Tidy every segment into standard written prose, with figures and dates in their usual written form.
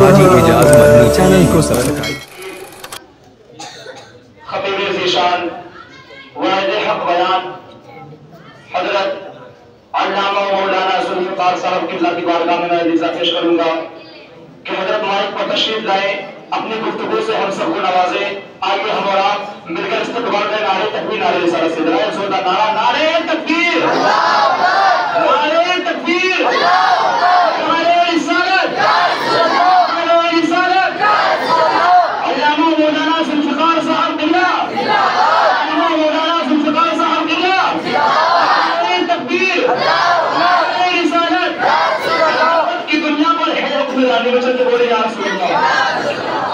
हाजी Ejaz Madani channel को subscribe. खतीब ज़ीशान वाहिद हक बयान हजरत अल्लामा मौलाना जुल्फ़िकार साहब किबला की बारगाह में मैं इल्तिजा पेश करूंगा कि हजरत माइक पर तशरीफ लाए, अपनी गुफ्तगू से हम सबको नवाजे। आइए हम और आप मिलकर इस्तक़बाल करें। नारे तकबीर, नारे रिसालत से जोरदार जोरदार नारा, नारे तकबीर, नारे तकबीर, नारे रिसालत, नारे रिसालत। अल्लामा मौलाना जुल्फ़िकार साहब किबला, अल्लामा मौलाना जुल्फ़िकार साहब किबला, नारे तकबीर, नारे रिसालत। खिताबत की दुनिया पर है हुक्मरानी, बचन के बोले या रसूल अल्लाह।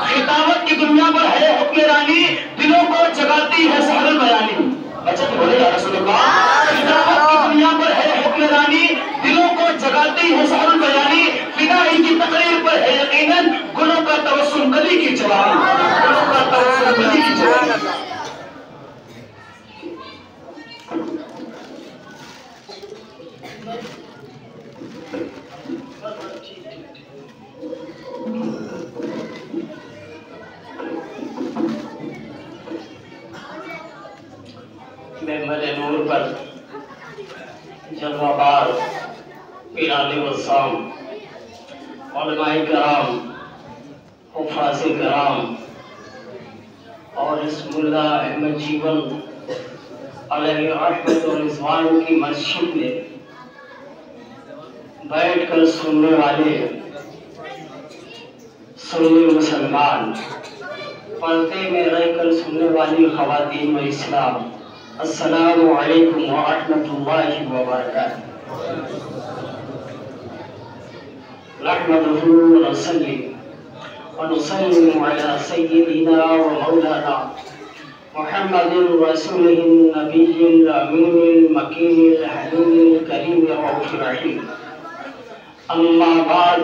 खिताबत की दुनिया पर है हुक्मरानी, दिलों को जगाती है सहरुल बयानी, बचन के बोले या रसूल अल्लाह। खिताबत की दुनिया पर है हुक्मरानी, दिलों को जगाती है सहरुल बयानी। फिदाई की तकरीर पर है यकीनन गुलों का तबस्सुम, कली की जवानी, गुलों का तबस्सुम, कली की जवानी। मेरे नूर पर जलवाबार पीराने वसाम उलमाए कराम, हुफ़ाज़े कराम और इस मुल्ला अहमद जीवन अलैहि रहमत और रिज़वान की मस्जिद में बैठकर सुनने वाले सुन्नी मुसलमान, पर्दे में रहकर सुनने वाली ख़वातीन व इस्लाम, अस्सलामु अलैकुम व रहमतुल्लाहि व बरकातुहू। नहमदुहु व नुसल्लिमु अला सय्यिदिना व मौलाना मुहम्मदिन रसूलिहिन नबिय्यिल अमीनिल मकीनिल हलीमिल करीमिर रऊफ़िर रहीम। अम्मा बाद,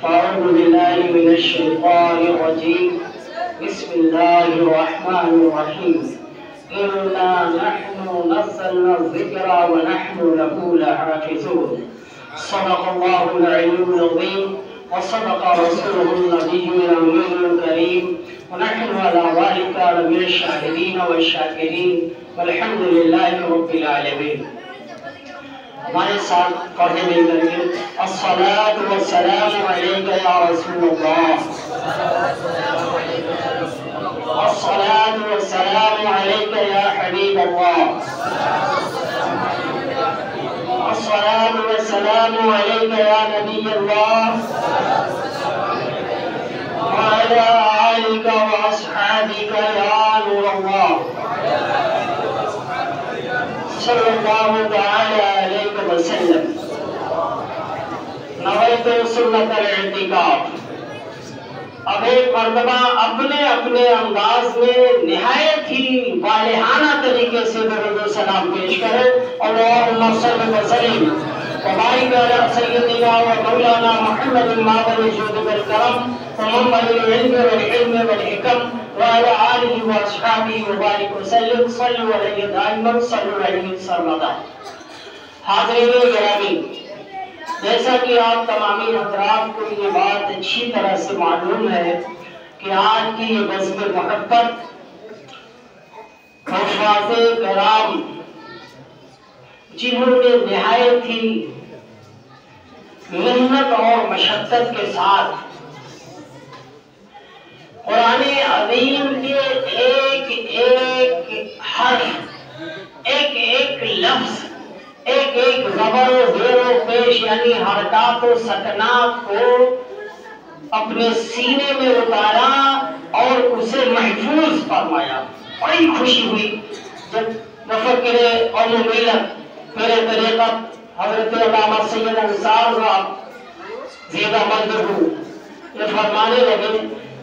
फ़अऊज़ु बिल्लाहि मिनश शैतानिर रजीम। बिस्मिल्लाहिर रहमानिर रहीम। इन्ना नहनु नज़्ज़लना ज़िक्रा व नहनु लहू लहाफ़िज़ून। सदक़ल्लाहुल अलीयुल अज़ीम व सदक़ रसूलुहुन नबियुल अमीनुल करीम व नहनु अला ज़ालिका लमिनश शाहिदीन व शाकिरीन वल्हम्दुलिल्लाहि रब्बिल आलमीन। हमारे साथ पढ़ने में करेंगे अस्सलातु वस्सलामु अलैका या रसूलल्लाह, अस्सलातु वस्सलामु अलैका या हबीबल्लाह, अस्सलातु वस्सलामु अलैका या नबियल्लाह व अला आलिका व अस्हाबिका या नूरल्लाह सल्लल्लाहु तआला अलैहि वसल्लम। नवैतु सुन्नतल इत्तिकाफ। अब एक मर्तबा अपने अपने अंदाज में निहायत ही वालिहाना तरीके से दरूद सलाम पेश करें। अल्लाहुम्मा सल्लि व सल्लिम व बारिक अला सय्यिदिना व मौलाना मुहम्मदिन माबल जुद वल करम व मुंबल इल्म वल हिल्म वल हिकम व अला आलिहि व अस्हाबिहि व बारिक व सल्लिम। सल्लु अलैहि दाइमन सल्लु अलैहि सर्वदा। हाज़रीन गिरामी, जैसा कि आप तमामी हज़रात को ये बात अच्छी तरह से मालूम है कि आज की ये बज़्म मोहब्बत हुफ़ाज़े कराम, जिन्होंने निहायत ही मेहनत और मशक्क़त के साथ कुरान अज़ीम के एक एक हर्फ, एक एक लफ्ज़, एक एक ज़बर व ज़ेर व पेश यानी हरकत व सकनात को अपने सीने में उतारा और उसे महफूज फरमाया। बड़ी खुशी हुई जब मुफ़क्किर और मिल्लत पीर तरीक़त हज़रत अल्लामा सैयद अंसार साहब ज़िंदा मंदबू ये फरमाने लगे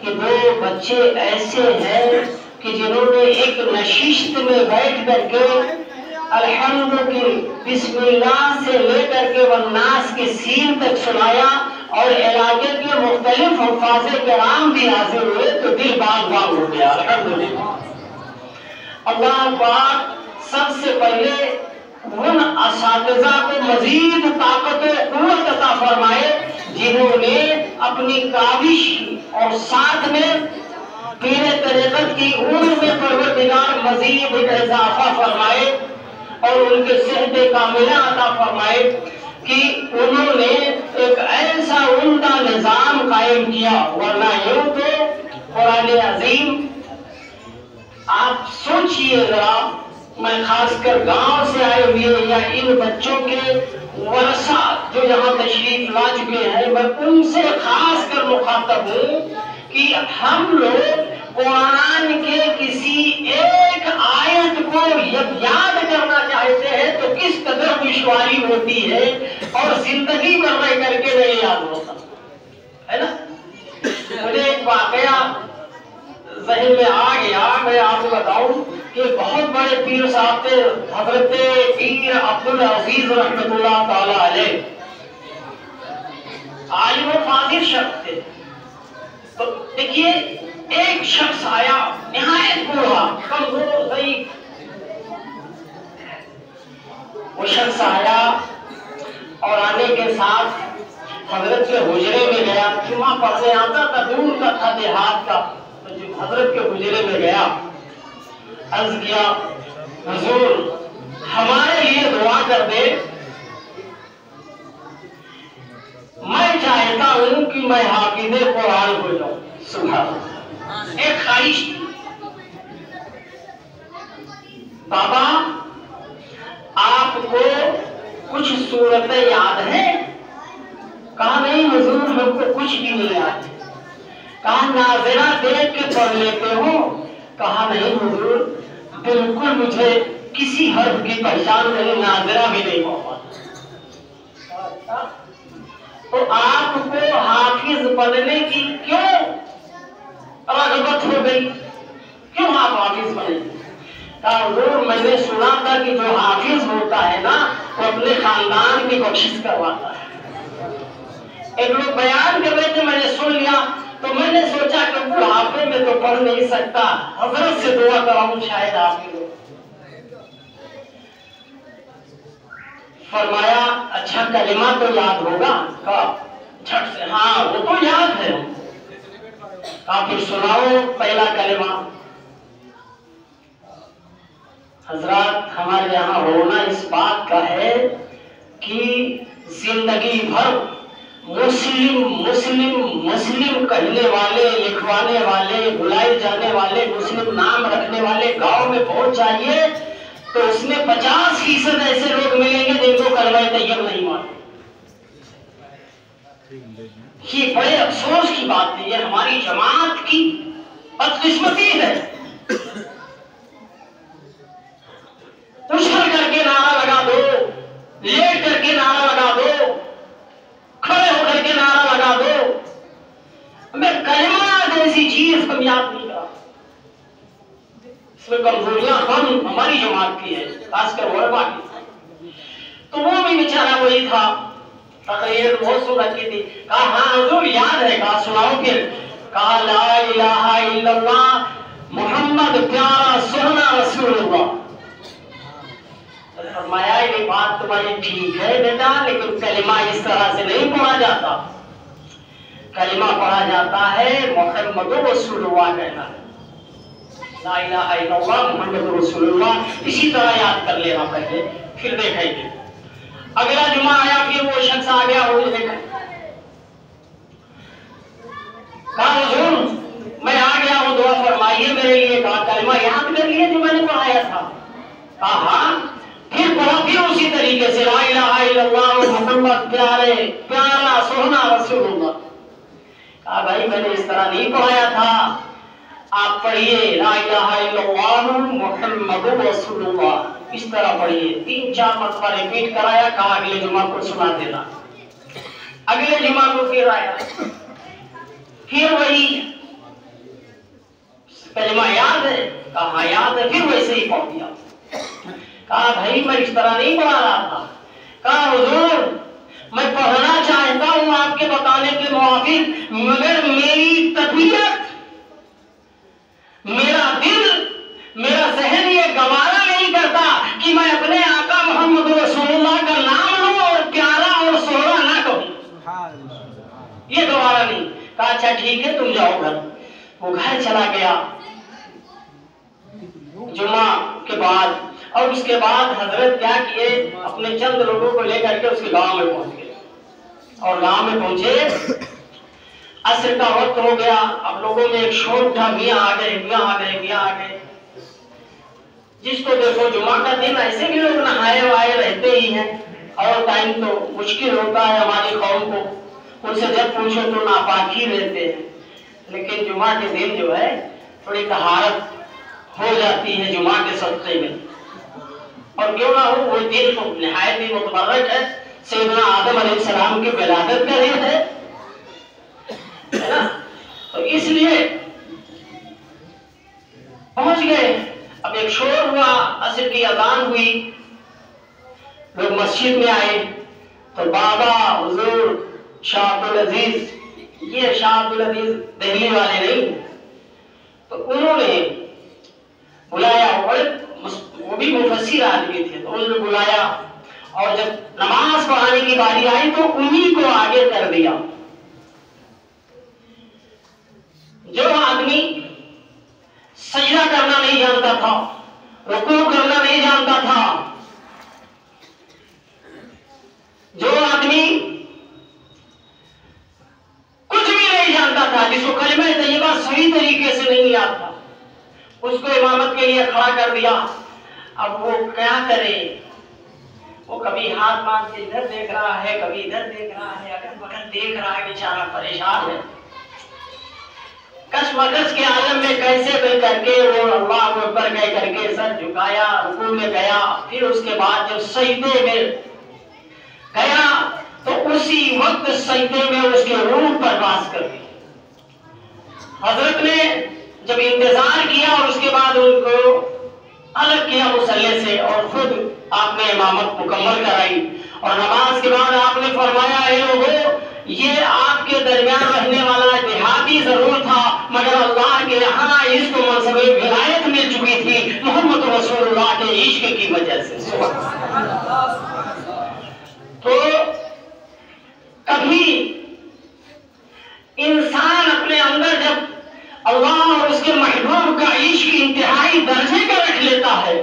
कि दो बच्चे ऐसे हैं कि जिन्होंने एक नशिस्त में बैठ करके अल्हम्दु की बिस्मिल्लाह से लेकर के वन्नास के सीन तक सुनाया और इलाके के मुख्तलिफ हुफ़ाज़े कराम भी हाजिर हुए तो दिल बाग बाग हो गया। अल्हम्दुलिल्लाह। अल्लाह पाक सबसे पहले उन असातिज़ा को मजीद ताकत व क़ुव्वत अता फरमाए जिन्होंने अपनी काविश और साथ में पीरे तरीक़त की उम्र में परवरदिगार मज़ीद इज़ाफ़ा फरमाए और उनके सेहत कामिला अता फरमाए कि उन्होंने एक ऐसा उम्दा निज़ाम कायम किया। वरना यूं तो कुरान अज़ीम, आप सोचिए जरा, मैं खासकर गांव से आए हुए या इन बच्चों के वरसा जो यहाँ तशरीफ ला चुके हैं, मैं उनसे खासकर मुखातब हूँ कि हम लोग कुरान के किसी एक आयत को याद करना चाहते हैं तो किस कदर दुश्वारी होती है और जिंदगी भर रह करके नहीं याद होता है ना। मुझे एक वाकया ज़हन में आ गया, मैं आपको बताऊं कि बहुत बड़े पीर साहब थे, हजरत पीर अब्दुल अजीज रहमतुल्लाह ताला अलैह, आलिम और फाज़िल शख्स थे। तो देखिए, एक शख्स आया निहायत बूढ़ा, कमजोर, ज़ईफ। वो शख्स आया और आने के साथ हजरत के हुजरे में गया। जुमा पढ़ने आता था, दूर का था, देहात का। तो जो हजरत के हुजरे में गया, अर्ज किया, हुजूर हमारे लिए दुआ कर दे, मैं चाहता हूं कि मैं हाफिज़े कुरान हो जाऊं। सुभान अल्लाह, एक ख्वाहिश थी। बाबा आपको कुछ सूरतें याद है? कहा नहीं हुजूर, हमको कुछ भी नहीं याद। कहा नाज़िरा देख के पढ़ लेते हो? कहा नहीं हुजूर, बिल्कुल मुझे किसी हर्फ की पहचान नहीं, नाज़िरा भी नहीं पढ़ पाता। तो आपको हाफिज बनने की क्यों रग़बत हो गई? क्यों आप हाफिज बने? कहा हुजूर, मैंने सुना था कि जो हाफिज होता है ना, वो अपने खानदान की बख्शिश करवाता है। एक लोग बयान कर रहे थे, मैंने सुन लिया, तो मैंने सोचा कि बुढ़ापे में तो पढ़ नहीं सकता, हजरत से दुआ कराऊं, शायद आपके लोग। फरमाया अच्छा कलिमा तो याद होगा? कहा झट से हाँ वो तो याद है। कहा फिर सुनाओ पहला कलिमा। हजरत हमारे यहाँ होना इस बात का है कि जिंदगी भर मुस्लिम मुस्लिम मुस्लिम कहने वाले, लिखवाने वाले, बुलाए जाने वाले, मुस्लिम नाम रखने वाले गांव में पहुंच जाइए तो उसमें 50% ऐसे लोग मिलेंगे जिनको कलमा तैयब नहीं मानते। ये बड़े अफसोस की बात है, ये हमारी जमात की बदकिस्मती है। उछल करके नारा लगा दो, लेट करके नारा लगा दो, खड़े होकर के नारा लगा दो, हमें कलिमा जैसी चीज हम याद नहीं करा। इसमें कमजोरियां हम हमारी जमात की है, खासकर वरबा की। तो वो भी बेचारा वही था, तकरीर बहुत सूरत की थी। कहा हाँ हुजूर याद है। कहा सुनाओ फिर। कहा ला इलाहा इल्लल्लाह मुहम्मद प्यारा सोहना रसूलुल्लाह। फरमाया ये बात तुम्हारी ठीक है बेटा, लेकिन कलिमा इस तरह से नहीं पढ़ा जाता। कलिमा पढ़ा जाता है मुहम्मद रसूलुल्लाह कहना है, ला इलाहा इल्लल्लाह मुहम्मद रसूलुल्लाह। इसी तरह याद कर लेना पहले, फिर देखेंगे। अगला जुमा आया, फिर वो शख्स आ गया, वो देखा। कहा हुजूर मैं आ गया हूँ, दुआ फरमाइए मेरे लिए। कहा कलिमा याद कर लिए जो मैंने पढ़ाया था? कहा हाँ। फिर पढ़ा, फिर उसी तरीके से ला इलाहा इल्लल्लाह मुहम्मद प्यारे प्यारा सोहना रसूलुल्लाह। कहा भाई मैंने इस तरह नहीं पढ़ाया था, आप पढ़िए ला इलाहा इल्लल्लाह मुहम्मद रसूलुल्लाह, इस तरह पढ़िए। 3-4 मरतबा रिपीट कराया। कहा अगले जुमा को सुना देना। अगले जुमा को फिर आया, फिर वही कलिमा याद है? कहा याद है। फिर वैसे ही पढ़ दिया। कहा भाई मैं इस तरह नहीं पढ़ा रहा था। कहा हुजूर मैं पढ़ना चाहता हूं आपके बताने के मुताबिक, मगर मेरी तबीयत, मेरा दिल, मेरा ज़हन ये गवारा नहीं करता कि मैं अपने आका मोहम्मद रसूलुल्लाह का नाम लूं और प्यारा और सोहरा ना कहूं। अच्छा ठीक है तुम जाओ घर। वो घर चला गया जुम्मा के बाद। और उसके बाद हजरत क्या किए, अपने चंद लोगों को लेकर के उसके गांव में पहुंच गए। और गांव में पहुंचे, असर का वक्त हो गया। अब लोगों में एक शोर उठा, मियां आ गए, मियां आ गए, मियां आ गए। जिसको देखो जुम्मा का दिन, ऐसे भी लोग नहाए वाए रहते ही हैं, और टाइम तो मुश्किल होता है हमारी कौम को, उनसे जब पूछो तो नापाक ही रहते हैं। लेकिन जुम्मा के दिन जो है थोड़ी तहारत हो जाती है जुम्मा के सदक़े में। और क्यों ना हो, वो दिन तो निहायत ही मुबारक है, सैयदना आदम अलैहिस्सलाम की विलादत का दिन है ना। तो इसलिए पहुंच गए। अब एक शोर हुआ, असर की अजान हुई, लोग मस्जिद में आए। तो बाबा हुजूर शाह अब्दुल अजीज, ये शाह अब्दुल अजीज दिल्ली वाले नहीं, तो उन्होंने बुलाया। वो भी मुफस्सिर आदमी थे, तो उन्होंने बुलाया। और जब नमाज पढ़ाने की बारी आई तो उन्हीं को आगे कर दिया। जो आदमी सजदा करना नहीं जानता था, रुकू करना नहीं जानता था, जो आदमी कुछ भी नहीं जानता था, जिसको कलिमा तैयबा सही तरीके से नहीं आता, उसको इमामत के लिए खड़ा कर दिया। अब वो क्या करे, वो कभी हाथ बांध के इधर देख रहा है, कभी इधर देख रहा है, अगल बगल देख रहा है, बेचारा परेशान है। कशमकश के आलम में कैसे भी करके वो अल्लाह को ऊपर कह करके सर झुकाया, रुकू में गया। फिर उसके बाद जब सजदे में गया तो उसी वक्त सजदे में उसके रूह पर बास कर दी। हजरत ने जब इंतजार किया और उसके बाद उनको अलग किया मुसल्ले से, और खुद आपने इमामत मुकम्मल कराई। और नमाज के बाद आपने फरमाया, ए लोगों, ये आपके दरमियान रहने वाला देहाती जरूर था, मगर अल्लाह के यहाँ इसको मनसबे विलायत मिल चुकी थी मोहम्मद रसूलुल्लाह के इश्क की वजह से। तो कभी इंसान अपने अंदर जब अल्लाह और उसके महबूब का इश्क इंतहाई दर्जे का रख लेता है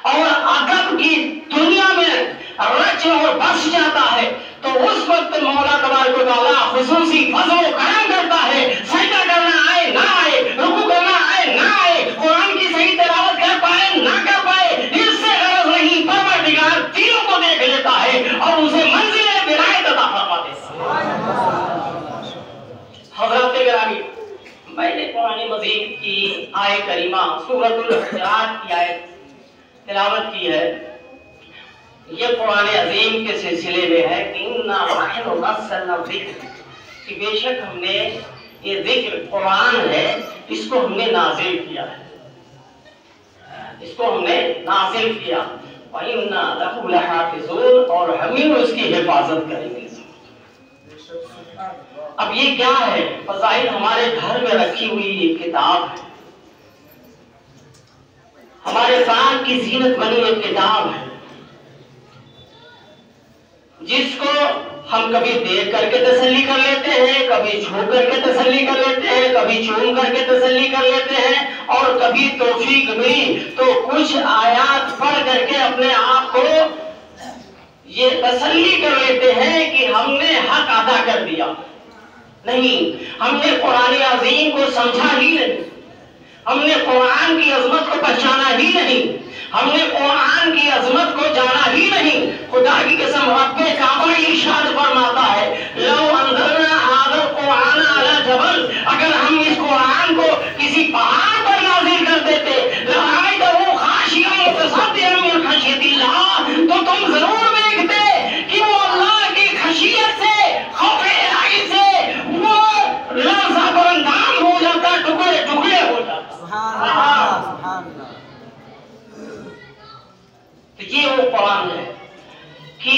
और अदब की दुनिया में रच और बस जाता है, तो उस वक्त मौला तबारक व तआला खुसूसी फज़ल करम करता है। सजदा करना आए ना आए, रुकू करना आए ना आए, कुरान की सही तिलावत कर पाए ना कर पाए, इससे गरज नहीं, परवरदिगार दिलों को देख लेता है और उसे मंजिल विलायत अता फरमा देता है। हज़रत गिरामी, मैंने कुरान मजीद की आयत करीमा सूरतुल हुजरात की आयत तिलावत की है। ये कुरान अजीम के सिलसिले में है कि बेशक हमने ये जिक्र कुरान है, इसको हमने नाजिल किया है, इसको हमने नाजिल किया, और हम ही उसकी हिफाजत करेंगे। अब ये क्या है, फज़ाइल हमारे घर में रखी हुई ये किताब है, हमारे साथ की जीनत बनी एक किताब है, जिसको हम कभी देख करके तसल्ली कर लेते हैं, कभी छू करके तसल्ली कर लेते हैं, कभी चूम करके तसल्ली कर लेते हैं, और कभी तौफीक मिली तो कुछ आयात पढ़ करके अपने आप को ये तसल्ली कर लेते हैं कि हमने हक अदा कर दिया। नहीं, हमने कुरान अज़ीम को समझा ही नहीं, हमने कुरान की अजमत को पहचाना ही नहीं, हमने कुरान की अजमत को जाना ही नहीं। खुदा की कसम, रब्बे काबा इरशाद फरमाता है, लौ अंज़लना हाज़ल कुरान अला जबल, अगर हम इस कुरान को किसी पहाड़ पर नाज़िल कर देते, लरायतहु खाशियन मुतसद्दिअन मिन खशियतिल्लाह, तो तुम जरूर देखते कि वो अल्लाह की खशियत से, खौफ इलाही से वो लर्ज़ा बरंदाम हो जाता, टुकड़े टुकड़े हो जाता। तो ये वो कुरान है कि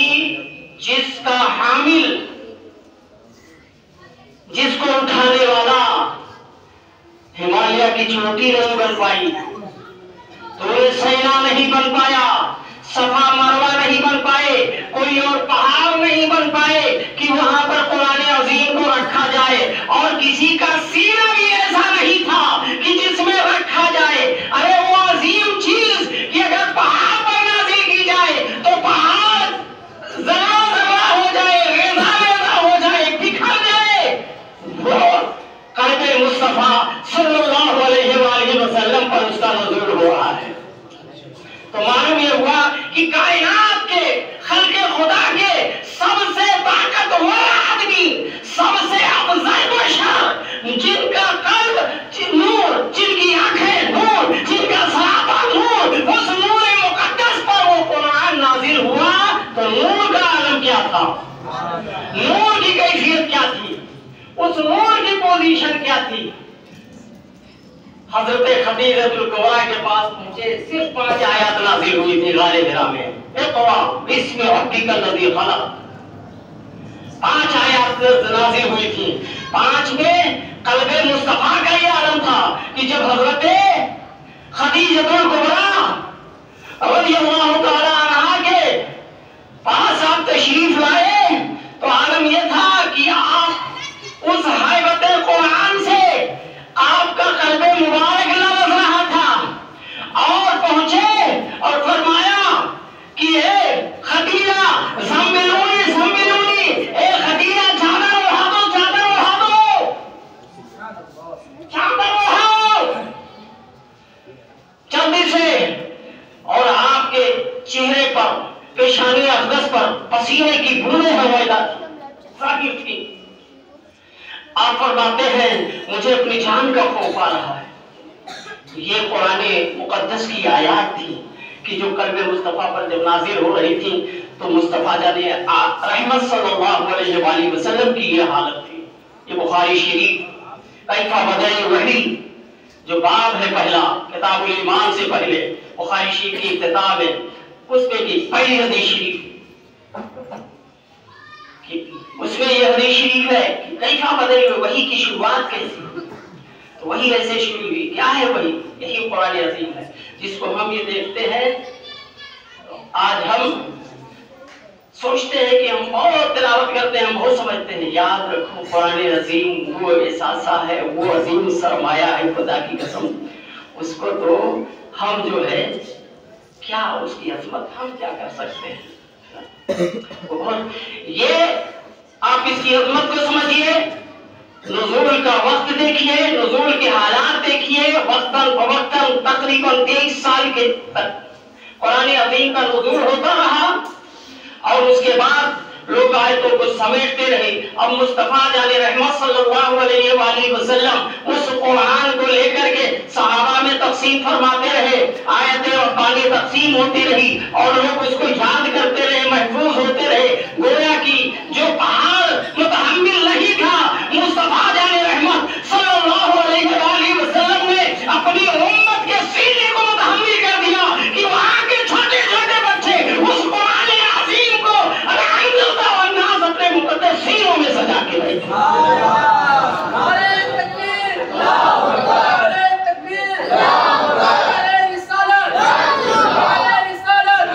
जिसका हामिल, जिसको उठाने वाला हिमालय की चोटी नहीं बन पाई, तो सैना नहीं बन पाया, सफा मरवा नहीं बन पाए, कोई और पहाड़ नहीं बन पाए कि वहां पर कुरान अज़ीम को रखा जाए और किसी का सीना भी ऐसा नहीं था कि जिसमें रखा जाए। अरे वो अजीम चीज कि अगर पहाड़ पर नाज़िल की जाए तो पहाड़ जरा जरा हो जाए, रेजा रेजा हो जाए, बिखर जाए, वो क़ल्ब मुस्तफा सल्लल्लाहु अलैहि वसल्लम पर उसका नुज़ूल हो रहा है। तो मालूम ये हुआ कि कायनात के खल्क़े खुदा के सबसे ताकतवर आदमी, सबसे अफजल बशर, जिनका कल्ब नूर, जिनकी आंखें नूर, जिनका सरापा नूर, उस नूर मुक़द्दस पर वो कुरान नाज़िल हुआ। तो नूर का आलम क्या था, नूर की कैफियत क्या थी, उस नूर की पोजीशन क्या थी। हज़रत खदीजतुल कुबरा के पास पहुंचे, सिर्फ 5 आयत नाज़िल हुई थी गारे हिरा में, इक़रा बिस्मि रब्बिकल लज़ी खलक़, 5 आयत नाज़िल हुई थी। 5 में क़ल्बे मुस्तफा का ये आलम था कि जब हज़रत खदीजतुल कुबरा रज़ियल्लाहु तआला अन्हा के पास आप तशरीफ लाए तो आलम ये था कि आप उस हैबत कुरान से आपका क़ल्बे मुबारक लरज़ रहा था और पहुंचे और फरमाया कि ए खदीजा ज़म्मिलूनी ज़म्मिलूनी, ए खदीजा चादर उठा दो, चादर उठा दो, चादर उठाओ जल्दी से। और आपके चेहरे पर, पेशानी अक़दस पर पसीने की बूंदें हवाएं थी। आप फरमाते हैं मुझे अपनी जान का खौफ आ रहा है। ये कुरान मुक़द्दस की आयत थी कि जो क़ल्बे मुस्तफ़ा पर जब नाज़िल हो रही थी तो मुस्तफ़ा जाने रहमत सल्लल्लाहु अलैहि वसल्लम की ये हालत थी। ये बुखारी शरीफ कैफ़ा बदअ वही जो बाब है पहला किताबुल ईमान से पहले बुखारी शरीफ की इब्तिदा में, उसमें की पहली हदीस शरीफ, उसमें यह हदीस शरीफ है कि कैफ़ा बदअ वही की शुरुआत कैसी। तो वही ऐसे शुरू हुई। क्या है वही? यही कुरान अज़ीम है जिसको हम ये देखते हैं। आज हम सोचते हैं कि हम बहुत तिलावत करते हैं, हम बहुत समझते हैं। याद रखो कुरान अज़ीम वो एहसासा है, वो अजीम सरमाया है खुदा की कसम। उसको तो हम जो है क्या उसकी अजमत हम क्या कर सकते हैं। ये आप इसकी अजमत को समझिए, नुज़ूल का वक्त देखिए, नुज़ूल के हालात देखिए। वक्तन फवक्तन तकरीबन 23 साल के तक कुरान अज़ीम का नुज़ूल होता रहा और उसके बाद लोग आयतों को समेटते रहे। अब मुस्तफ़ा जाने रहमत सल्लल्लाहु अलैहि वसल्लम उस कुरान को लेकर के सहाबा में तक़सीम फरमाते रहे, आयतें और पानी तक़सीम होती रही और लोग उसको याद करते रहे, महफूज होते रहे। गोया कि जो पहाड़ मुतहम्मिल नहीं था, मुस्तफ़ा जाने रहमत सल्लल्लाहु अलैहि वसल्लम ने अपनी उम्मत के सीने को मुतहम्मिल कर दिया कि वहां के छोटे छोटे बच्चे उस कुरान अज़ीम को अपने मुक़द्दस सीनों में सजा के बैठे। नारे तकबीर, नारे तकबीर, नारे रिसालत, नारे रिसालत,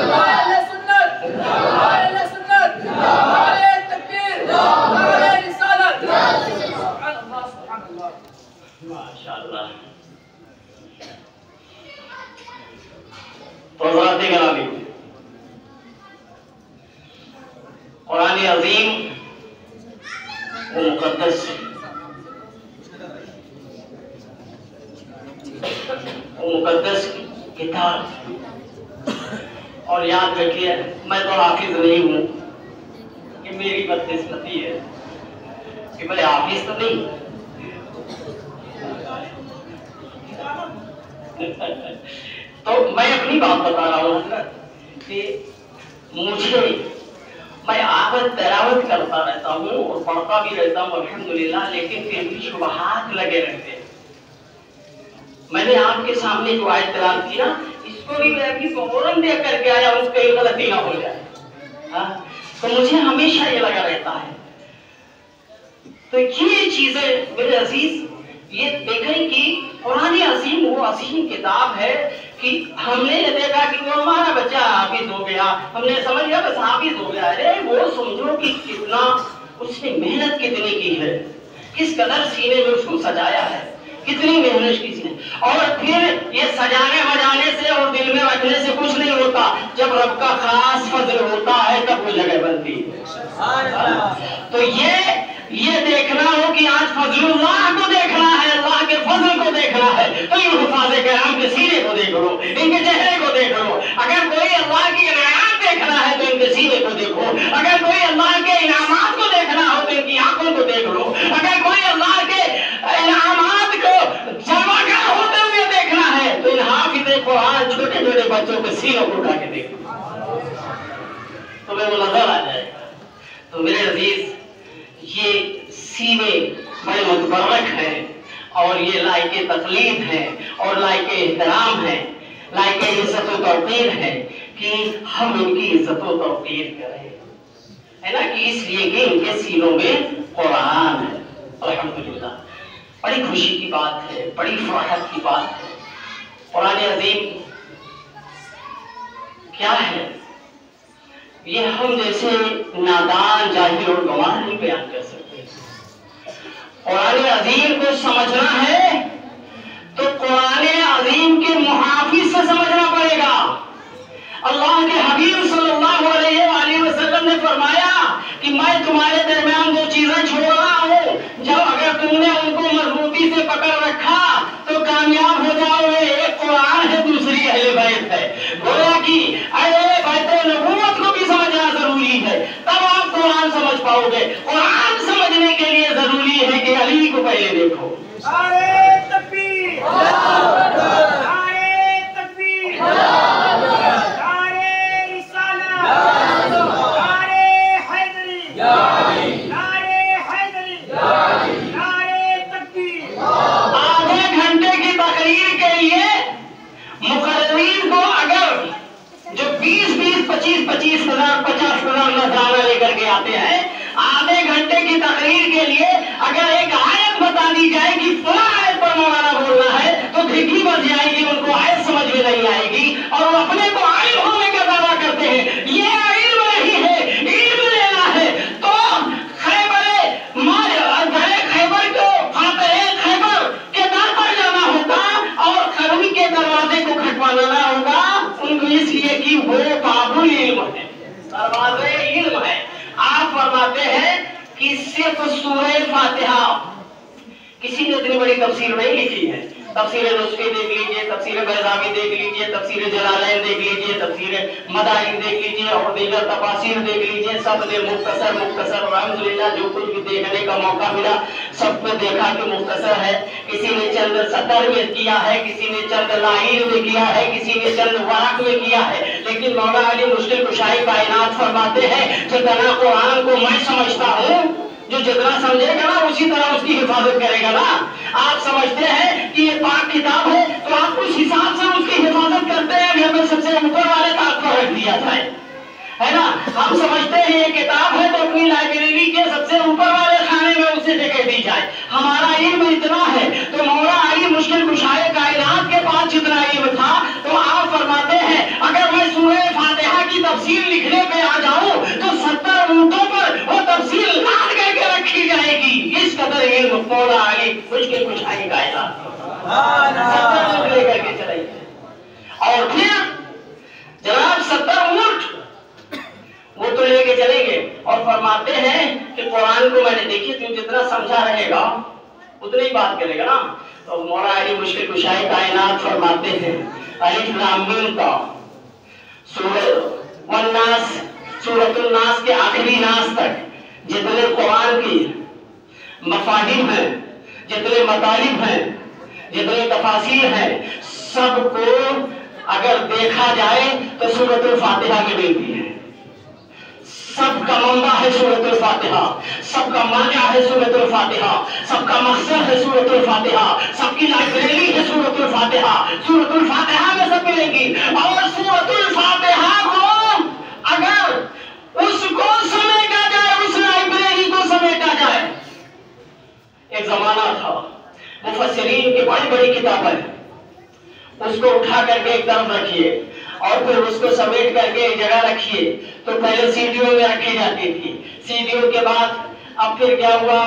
नारे सुन्नत, नारे सुन्नत, नारे तकबीर, नारे रिसालत। सुभान अल्लाह, सुभान अल्लाह, माशाअल्लाह। तो ज़ात गिरामी कुरान अज़ीम वो मुक़द्दस, वो मुक़द्दस किताब। और याद रखिए मैं तो हाफिज नहीं हूँ, कि मेरी बदकिस्मती है कि मैं हाफिज तो नहीं। तो मैं अपनी बात बता रहा हूँ कि मुझे, मैं आबद तिलावत करता रहता हूँ और पढ़ता भी रहता हूँ अल्हम्दुलिल्लाह, लेकिन फिर भी शुबहात लगे रहते हैं। मैंने आपके सामने जो आयत तिलावत की ना, इसको भी मैं अभी फौरन देख करके आया हूँ, कहीं गलती ना हो जाए। तो मुझे हमेशा ये लगा रहता है। तो ये चीजें मेरे अजीज ये देखें कि कुरान अज़ीम वो अज़ीम किताब है कि हमने ये देखा कि वो हमारा बच्चा हाफिज हो गया, हमने समझ लिया बस हाफिज हो गया। अरे वो समझो कि कितना उसने मेहनत कितनी की है, किस कदर सीने में उसको सजाया है, कितनी मेहनत की सी। और फिर ये सजाने मजाने से और दिल में रखने से कुछ नहीं होता, जब रब का खास फजल होता है तब वो जगह बनती है। तो ये देखना हो कि आज फजलुल्लाह को देखना है, अल्लाह के फजल को देखना है, तो इन हुफाज़े किराम के सीने को देख लो, इनके चेहरे को देख लो। अगर कोई अल्लाह की इनायात देखना है तो इनके सीने को देखो, अगर कोई अल्लाह के इनामात को देखना हो तो इनकी आंखों को देख लो, अगर कोई अल्लाह के इनामात को जमाकर होते हुए देखना है तो इन हाफिज़े कुरान छोटे छोटे बच्चों के सीनों को उठा के देखो, तुम्हें वो नजर आ जाएगा। तो मेरे अजीज, ये सीने बड़े मुतबर्रक हैं और ये लायके तकलीफ है और लायके एहतराम है, लायके इज्जत व तौक़ीर है कि हम इनकी इज्जत व तौक़ीर करें, है ना, कि इसलिए कि इनके सीनों में कुरान है। अल्हम्दुलिल्लाह, बड़ी खुशी की बात है, बड़ी फराहत की बात है। कुरान अज़ीम क्या है, ये हम जैसे नादान, जाहिल और गवाह नहीं बयान कर सकते। कुरान अज़ीम को समझना है तो कुरान अज़ीम के मुहाफिज से समझना पड़ेगा। अल्लाह के हबीब सल्लल्लाहु अलैहि वसल्लम ने फरमाया कि मैं तुम्हारे दरमियान दो चीजें छोड़ रहा हूँ, जब अगर तुमने उनको मजबूती से पकड़ रखा तो कामयाब हो जाओगे। एक कुरान है, दूसरी अहले बैत है। गोया कि अहले बैत नबूवत को भी समझना जरूरी है, तब आप कुरान समझ पाओगे। कुरान समझने के लिए जरूरी है कि अली को पहले देखो। नारे तकबीर, नारे तकबीर, नारे रिसालत, नारे हैदरी, नारे हैदरी, नारे तकबीर। आधे घंटे की तकरीर के लिए मुकर्रीन को अगर जो 20-20, 25-25 हजार, 50,000 नजराना लेकर के आते हैं, आधे घंटे की तकरीर के लिए अगर एक आयत बता दी जाए कि फला आयत पर मौलाना बोलना है तो धिक्की बज जाएगी, उनको आयत समझ में नहीं आएगी और वो अपने को आलिम होने का दावा करते हैं। ये इल्म नहीं है, इल्म लेना है तो खैबर को फातह खैबर के दर पर जाना होगा और खरवी के दरवाजे को खटखटाना होगा उनको, इसलिए कि वो बाबुल इल्म है, दरवाजे इल्म है। आप फरमाते हैं कि सिर्फ सूरह फातिहा, किसी ने इतनी बड़ी तफसीर नहीं लिखी है। तफसीर नुस्खे देख लीजिए, तफसीर बैज़ावी देख लीजिए, तफसीर जलालैन देख लीजिए, तफसीर मदाइन देख लीजिए और दीगर तफासीर देख लीजिए। सब ने मुख्तसर अल्हम्दुलिल्लाह जो कुछ भी देखने का मौका मिला सब में देखा कि मुख्तसर है। किसी ने चंद सतर में किया है, किसी ने चंद लाइन में किया है, किसी ने चंद वारक में किया है, लेकिन मौला अली मुश्किल कुशाई कायनात फरमाते हैं जितना कुरान को मैं समझता हूँ, जो जितना समझेगा ना उसी तरह उसकी हिफाजत करेगा ना। आप समझते हैं कि ये पाक किताब है तो आप उस हिसाब से उसकी हिफाजत करते हैं, घर में सबसे ऊपर वाले ताक पर रख दिया जाए, है ना। हम समझते हैं ये किताब है तो अपनी लाइब्रेरी के सबसे ऊपर वाले खाने में उसे जगह दी जाए। हमारा इल्म इतना है तो मौला अली मुश्किल कुशाए कायनात के पास जितना इल्म था, तो आप फरमाते हैं अगर मैं सूरह फातिहा की तफसीर लिखने पे आ जाऊं तो 70 ऊंटों पर वो तफसीर लाद करके रखी जाएगी। इस कदर इल्म मौला अली मुश्किल कुशाए कायनात लेकर के चलेंगे। और फिर जनाब 70 ऊंट वो तो लेके चलेंगे और फरमाते हैं कि कुरान को मैंने देखी, तुम जितना समझा रहेगा उतनी बात करेगा ना। तो मौला अली मुश्किल कुशाई कायनात फरमाते हैं अलिफ लाम मीम का सूरतुल नास के आखिरी नास तक जितने कुरान की मफाहिम हैं, जितने मतालिब हैं, जितने तफासीर हैं, सबको अगर देखा जाए तो सूरतुल फातिहा में मिलती है। सबका मंबा है सूरतुल फातिहा, सबका माना है सूरतुल फातिहा, सबका मकसद है सूरतुल फातिहा, सबकी लाइब्रेरी है सूरतुल फातिहा। सूरतुल फातिहा में सब मिलेंगी और सूरतुल फातिहा को अगर उसको समेटा जाए, उस लाइब्रेरी को समेटा जाए। एक जमाना था मुफस्सिरीन की बड़ी बड़ी किताबें, उसको उठा करके एक तरफ रखिए और फिर उसको समेट करके एक जगह रखिए। तो पहले सीडीओ में रखी जाती थी, सीडीओ के बाद अब फिर क्या हुआ,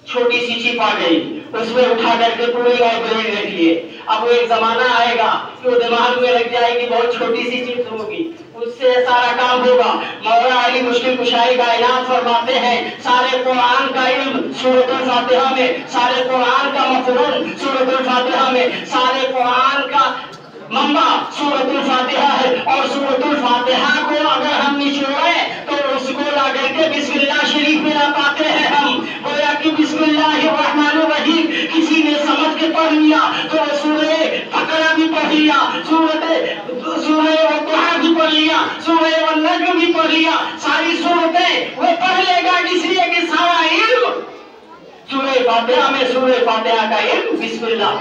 छोटी सी चिप आ गई, उसमें उठा करके पूरी लाइब्रेरी रखिए। अब वो एक जमाना आएगा कि वो दिमाग में लग जाएगी, बहुत छोटी सी चिप होगी, उससे सारा काम होगा। मौला अली मुश्किल कुशाई कायनात फरमाते हैं सारे कुरान का इल्म सूरतुल फातिहा में, सारे कुरान का मफहूम सूरतुल फातिहा में, सारे कुरान का मंबा सूरतुल फातिहा है। और सूरतुल फातिहा को अगर हम निचोड़े तो उसको ला करके बिस्मिल्लाह शरीफ में ला पाते हैं हम। गोया कि बिस्मिल्लाहिर्रहमानिर्रहीम किसी ने समझ के पढ़ लिया तो सूरह बकरा भी पढ़ लिया, सूरह दुहा भी पढ़ लिया, सूरह नज्म भी पढ़ लिया, सारी सूरतें वो पढ़ लेगा, इसलिए कि सारा इल्म सूरह फातिहा में, सूरह फातिहा का इल्म बिस्मिल्लाह।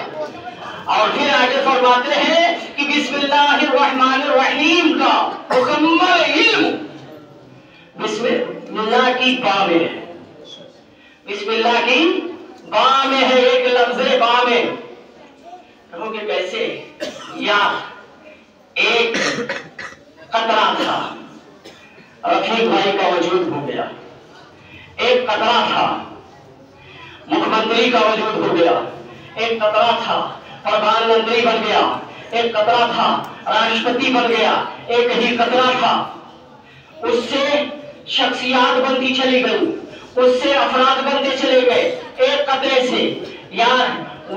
और फिर आगे फरमाते हैं कि बिस्मिल्लाहिर्रहमानिर्रहीम का मुकम्मल इल्म बिस्मिल्लाह की बा में है, बिस्मिल्लाह की बा में है, एक लफ्ज़ बा में। कहोगे कैसे? या एक कतरा था, रफीक भाई का वजूद हो गया, एक कतरा था, मुख्यमंत्री का वजूद हो गया, एक कतरा था, प्रधानमंत्री बन गया, एक कतरा था, राष्ट्रपति बन गया, एक ही कतरा था। उससे शख्सियात बनती चली गई, उससे अफराद बनते चले गए एक कतरे से। यार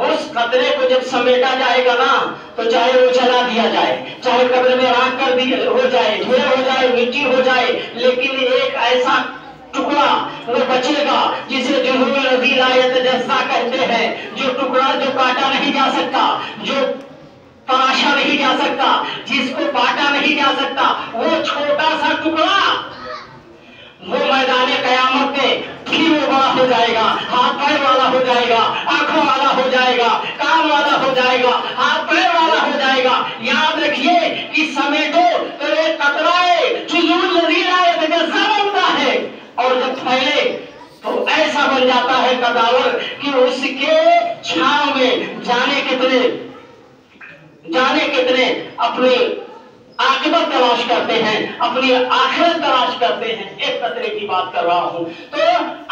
उस कतरे को जब समेटा जाएगा ना तो चाहे वो जला दिया जाए, चाहे कब्र में राख कर दी हो जाए, धुएं हो जाए, मिट्टी हो जाए, लेकिन एक ऐसा टुकड़ा वो बचेगा जिसे जुनून रज़ी ला यतजज़्ज़ा कहते हैं, जो टुकड़ा जो काटा नहीं जा सकता, जो तराशा नहीं जा सकता, जिसको काटा नहीं जा सकता, वो छोटा सा टुकड़ा वो मैदाने कयामत में फिर वो बड़ा हो जाएगा, हाथ पैर वाला हो जाएगा, आंखों वाला हो जाएगा, कान वाला हो जाएगा, हाथ पैर वाला हो जाएगा। याद रखिए कि समेटो तो एक कतराए जुनून रज़ी ला यतजज़्ज़ा बनता है, और जब फैले तो ऐसा बन जाता है कदावर कि उसके छांव में जाने कितने अपनी आखिरत तलाश करते हैं, अपनी आखिरत तलाश करते हैं। एक कतरे की बात कर रहा हूं। तो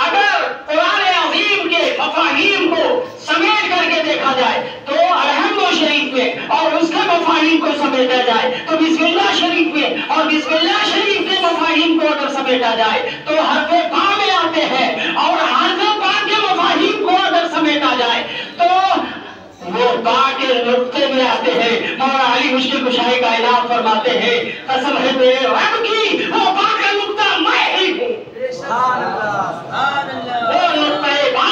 अगर कुरान अज़ीम के मफ़ाहीम को समेट करके देखा जाए तो अलहम्दुलिल्लाह शरीफ में और उसके मफ़ाहीम को समेटा जाए तो बिस्मिल्लाह शरीफ में, और बिस्मिल्लाह शरीफ के मफ़ाहीम को अगर समेटा जाए तो हरफ़े बा में आते हैं, और हरफ़े बा के मफ़ाहीम को अगर समेटा जाए तो वो बा के नुक्ते में आते हैं। मौला अली मुश्किल कुशाई कायनात फरमाते हैं कसम है मेरे रब की, वो बा का नुक्ता मैं ही हूँ, वो नुक्ते बा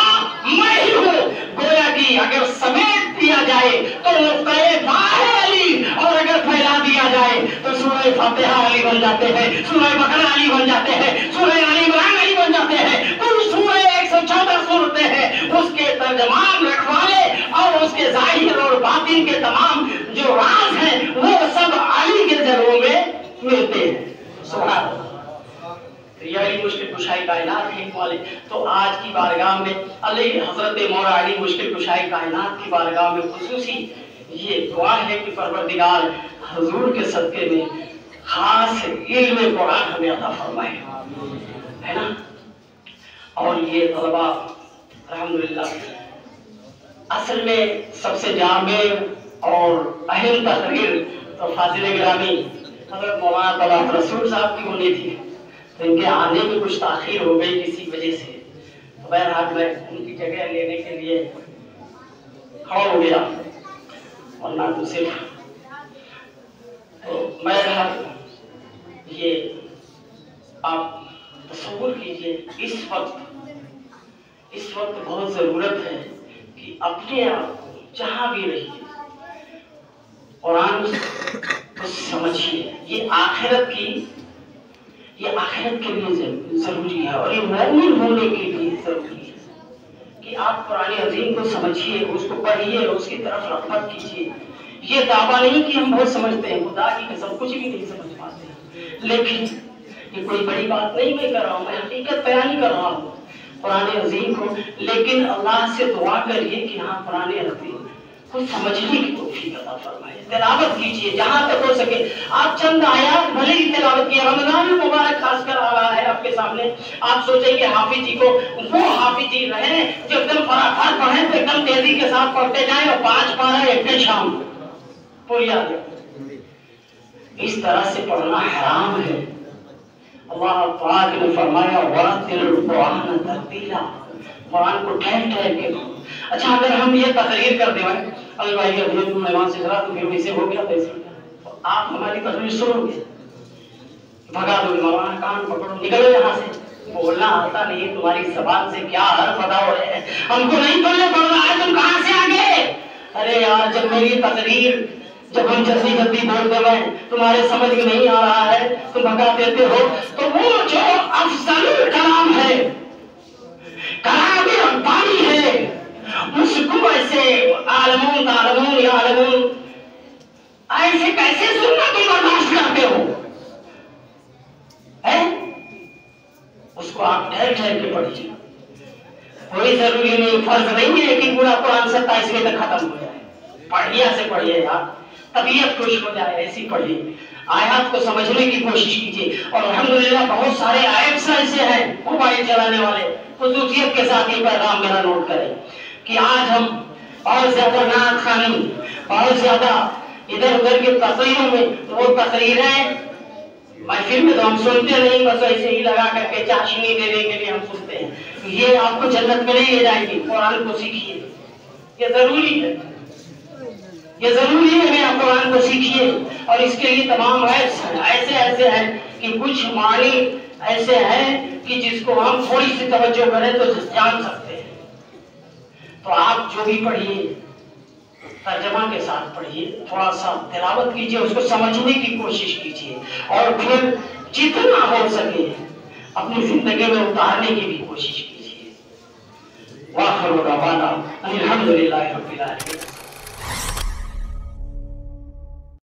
मैं ही हूँ। गोया कि अगर समेट दिया जाए तो नुक्ते बा है अली, और अगर फैला दिया जाए तो सूरह फातिहा अली बन जाते हैं, सूरह बकरा अली बन जाते हैं, सूरह आल इमरान अली बन जाते हैं। कुल सूरह 114 सूरतें हैं, उसके तर्जमान रखवाले और उसके जाहिर और बातिन के तमाम जो राज हैं वो सब अली के जरूर में मिलते हैं। सुभान अल्लाह। ये अली मुश्किल कुशाई कायनात है वाले। तो आज की बारगाह में अली हजरत मौला अली मुश्किल कुशाई कायनात की बारगाह में खुसूसी ये दुआ है कि परवरदिगार हुजूर के सदके में खास इल्म कुरान हमें अता फरमाए, है ना। और ये तलबा अल्हम्दुलिल्लाह असल में सबसे जामे और अहम तकरीर तो फाजिल गिरामी हज़रत मौलाना तलत रसूल साहब की होनी थी, तो इनके आने में कुछ ताख़ीर हो गई किसी वजह से, तो बहरहाल मैं उनकी जगह लेने के लिए खड़ा हो गया, वरना तो सिर्फ तो बहरहाल ये आप तसव्वुर कीजिए इस वक्त बहुत ज़रूरत है कि अपने आप को जहाँ भी रहिए कुरान को समझिए। ये आखिरत के लिए जरूरी है, और ये मोमिन होने के लिए जरूरी है कि आप कुरान अज़ीम को समझिए, उसको पढ़िए, उसकी तरफ रग़बत कीजिए। ये दावा नहीं कि हम बहुत समझते हैं, खुदा की कसम कुछ भी नहीं समझ पाते, लेकिन ये कोई बड़ी बात नहीं मैं कर रहा हूँ, मैं हकीकत बयान कर रहा हूँ कुरान अज़ीम को। लेकिन अल्लाह से दुआ करिए कि हाँ कुरान अज़ीम कुछ समझने की तौफीक अता फरमाए। तिलावत कीजिए जहां तक हो सके। आप चंद आयात भले ही तिलावत किए, रमजान मुबारक खासकर आ रहा है आपके सामने, आप सोचेंगे हाफिज जी को, वो हाफिज जी रहे जो एकदम फटाफट पढ़े तो एकदम तेजी के साथ पढ़ते जाए और 5 पारा एक शाम पूरी आ जाए। इस तरह से पढ़ना हराम है। अल्लाह पाक ने फरमाया वरतिल कुरान तरतीला, कुरान को ठहर ठहर के पढ़ो। अच्छा अगर हम ये तकरीर कर दें अरे भाई अभी तुम मेहमान से जरा तो फिर वैसे हो गया वैसे तो आप हमारी तकरीर सुनोगे, भगा दो मौलाना कान पकड़ो निकलो यहाँ से, बोलना आता नहीं तुम्हारी जबान से क्या हर्फ अदा हो रहे हैं, हमको नहीं पढ़ने पड़ रहा है, तुम कहाँ से आ गए? अरे यार जब मेरी तकरीर जब हम जल्दी जल्दी बोलते हैं तुम्हारे समझ में नहीं आ रहा है तुम भगा देते हो, तो वो जो अफजल कलाम है, कलाम पानी है, उसको ऐसे आलमून तालमून या आलमून ऐसे कैसे सुनना तुम बर्दाश्त करते हो? है उसको आप ठहर ठहर के पढ़िए। कोई जरूरी नहीं, फर्ज नहीं है कि पूरा कुरान 27वें तक खत्म हो जाए। बढ़िया से पढ़िए यार, तबीयत खुश हो जाए ऐसी पढ़िए। आयत को समझने की कोशिश कीजिए। और अल्हम्दुलिल्लाह बहुत सारे आयत ऐसे हैं मोबाइल चलाने वाले, खुसूसियत के साथ ये पैगाम मेरा नोट करें कि आज हम बहुत ज्यादा नात खानी, बहुत ज्यादा इधर उधर की तकरीरों में, वो तकरीरें महफिल में तो हम सुनते नहीं, बस ऐसे ही लगा करके चाशनी देने के लिए हम सुनते हैं। ये आपको जन्नत में नहीं ले जाएगी। कुरान को सीखिए, ये जरूरी है, ये जरूरी है मेरा कुरान को सीखिए। और इसके लिए तमाम ऐसे ऐसे हैं कि कुछ मानी ऐसे हैं कि जिसको हम थोड़ी सी तवज्जो करें तो जान सकते हैं। तो आप जो भी पढ़िए तर्जमा के साथ पढ़िए, थोड़ा सा तिलावत कीजिए, उसको समझने की कोशिश कीजिए और फिर जितना हो सके अपनी जिंदगी में उतारने की भी कोशिश कीजिए। वाखिर दावाना अल्हम्दुलिल्लाहि रब्बिल आलमीन।